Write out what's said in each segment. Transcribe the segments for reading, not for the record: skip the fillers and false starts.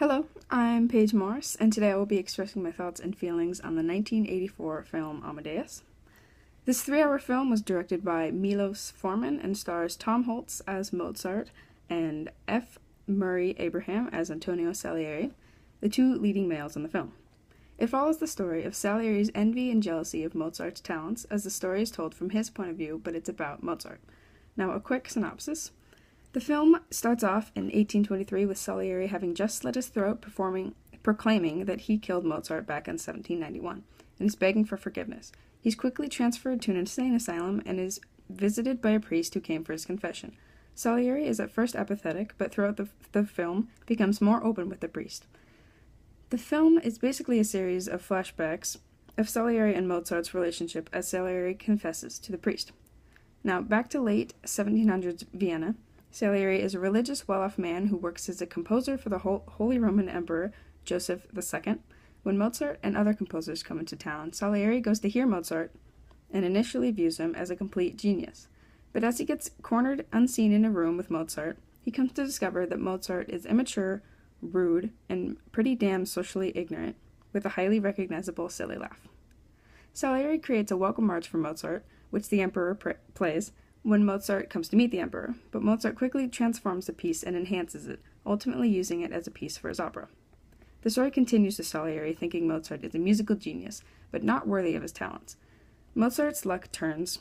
Hello, I'm Paige Morris, and today I will be expressing my thoughts and feelings on the 1984 film Amadeus. This 3-hour film was directed by Milos Forman and stars Tom Holtz as Mozart and F. Murray Abraham as Antonio Salieri, the two leading males in the film. It follows the story of Salieri's envy and jealousy of Mozart's talents, as the story is told from his point of view, but it's about Mozart. Now, a quick synopsis. The film starts off in 1823 with Salieri having just slit his throat proclaiming that he killed Mozart back in 1791, and he's begging for forgiveness. He's quickly transferred to an insane asylum and is visited by a priest who came for his confession. Salieri is at first apathetic, but throughout the film becomes more open with the priest. The film is basically a series of flashbacks of Salieri and Mozart's relationship as Salieri confesses to the priest. Now, back to late 1700s Vienna. Salieri is a religious, well-off man who works as a composer for the Holy Roman Emperor Joseph II. When Mozart and other composers come into town, Salieri goes to hear Mozart and initially views him as a complete genius. But as he gets cornered unseen in a room with Mozart, he comes to discover that Mozart is immature, rude, and pretty damn socially ignorant, with a highly recognizable silly laugh. Salieri creates a welcome march for Mozart, which the Emperor plays when Mozart comes to meet the Emperor, but Mozart quickly transforms the piece and enhances it, ultimately using it as a piece for his opera. The story continues with Salieri thinking Mozart is a musical genius, but not worthy of his talents. Mozart's luck turns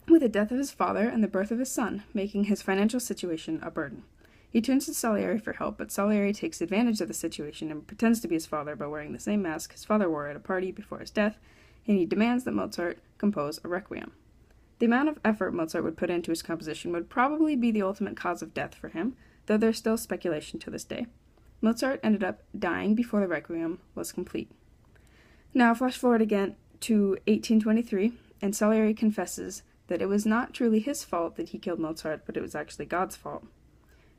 with the death of his father and the birth of his son, making his financial situation a burden. He turns to Salieri for help, but Salieri takes advantage of the situation and pretends to be his father by wearing the same mask his father wore at a party before his death, and he demands that Mozart compose a requiem. The amount of effort Mozart would put into his composition would probably be the ultimate cause of death for him, though there's still speculation to this day. Mozart ended up dying before the requiem was complete. Now, flash forward again to 1823, and Salieri confesses that it was not truly his fault that he killed Mozart, but it was actually God's fault.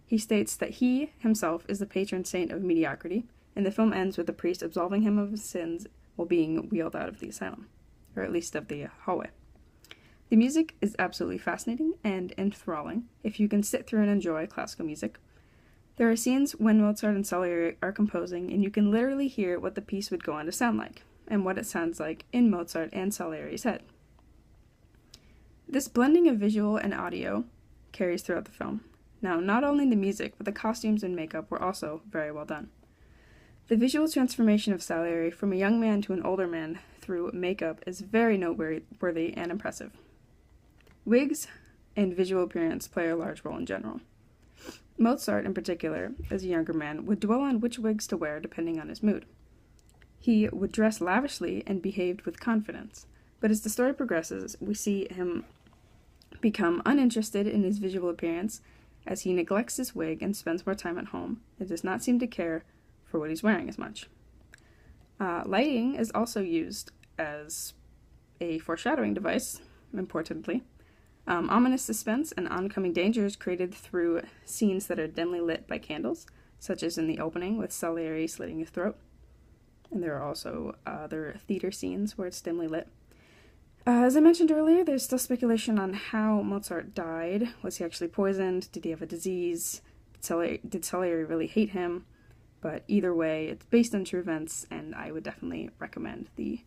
He states that he himself is the patron saint of mediocrity, and the film ends with the priest absolving him of his sins while being wheeled out of the asylum, or at least of the hallway. The music is absolutely fascinating and enthralling if you can sit through and enjoy classical music. There are scenes when Mozart and Salieri are composing, and you can literally hear what the piece would go on to sound like, and what it sounds like in Mozart and Salieri's head. This blending of visual and audio carries throughout the film. Now, not only the music, but the costumes and makeup were also very well done. The visual transformation of Salieri from a young man to an older man through makeup is very noteworthy and impressive. Wigs and visual appearance play a large role in general. Mozart, in particular, as a younger man, would dwell on which wigs to wear depending on his mood. He would dress lavishly and behaved with confidence, but as the story progresses, we see him become uninterested in his visual appearance as he neglects his wig and spends more time at home and does not seem to care for what he's wearing as much. Lighting is also used as a foreshadowing device, importantly. Ominous suspense and oncoming danger is created through scenes that are dimly lit by candles, such as in the opening with Salieri slitting his throat. And there are also other theater scenes where it's dimly lit. As I mentioned earlier, there's still speculation on how Mozart died. Was he actually poisoned? Did he have a disease? Did Salieri really hate him? But either way, it's based on true events, and I would definitely recommend the